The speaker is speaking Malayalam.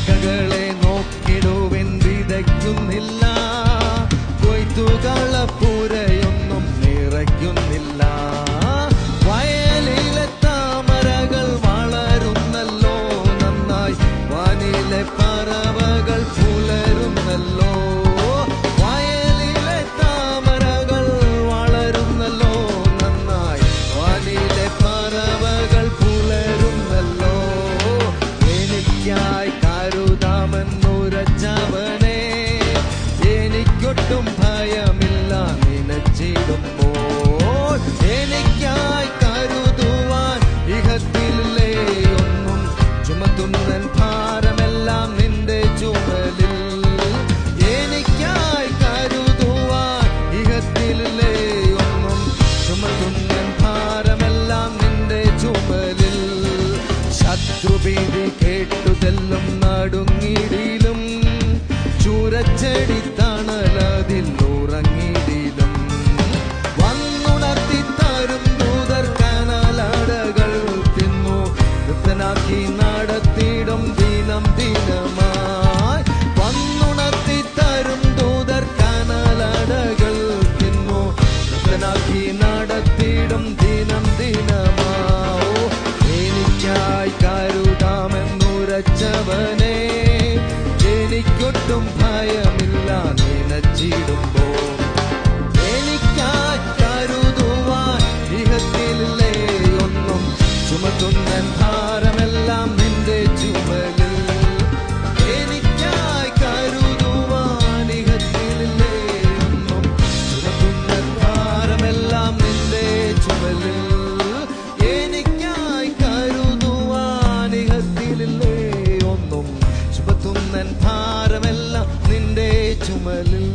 കാക്കകളെ നോക്കിടുവിൻ, വിതയ്ക്കുന്നില്ല, കൊയ്ത്തുകളപ്പുരയൊന്നും നിറയ്ക്കുന്നില്ല. വയലിലെ താമരകൾ വളരുന്നല്ലോ നന്നായി, വാനിലെ പറവകൾ പുലരുന്നല്ലോ. വയലിലെ താമരകൾ വളരുന്നല്ലോ നന്നായി, വാനിലെ പറവകൾ പുലരുന്നല്ലോ. എനിക്കായി കരുതാമെന്നുരച്ചവനെ, എനിക്കൊട്ടും ഭയമില്ല നനച്ചിടുമ്പോൾ. എനിക്കായി കരുതുവാൻ ഇഹത്തിലേ ഒന്നും, ചുമത്തുന്നൻ ഭാരമെല്ലാം നിന്റെ ചുമലിൽ. എനിക്കായി കരുതുവാൻ ഇഹത്തിലേ ഒന്നും, ചുമത്തുന്നൻ ഭാരമെല്ലാം നിന്റെ ചുമലിൽ. ശത്രുഭീതി കേട്ടുതെല്ലും നടുങ്ങിടിലും, ചൂരച്ചെടി തണലതിൽ ഉറങ്ങിടിലും. വന്നുണർത്തി തരും ദൂതർ കനലടകൾ തിന്നു, വൃത്തനാക്കി നടത്തിയിടും ദിനം ദിനമായി. വന്നുണർത്തി തരും ദൂതർ കനലടകൾ തിന്നു, വൃത്തനാക്കി നടത്തിയിടും ദിനം ദിനമാവോ. എനിക്കായി കരുതാമെന്നുരച്ചവനെ, എനിക്കൊട്ടും ഭയമില്ല നനച്ചിടുമ്പോൾ. എനിക്കായി കരുതുവാൻ ഇഹത്തിലേ ഒന്നും, ചുമത്തുന്നൻ ഭാരമെല്ലാം നിന്റെ ചുമലിൽ. എനിക്കായി കരുതുവാൻ ഇഹത്തിലേ ഒന്നും, ചുമത്തുന്നൻ ഭാരമെല്ലാം നിന്റെ ചുമലിൽ. എനിക്കായി കരുതുവാൻ ഇഹത്തിലേ ഒന്നും, ചുമത്തുന്നൻ ഭാരമെല്ലാം നിന്റെ ചുമലിൽ.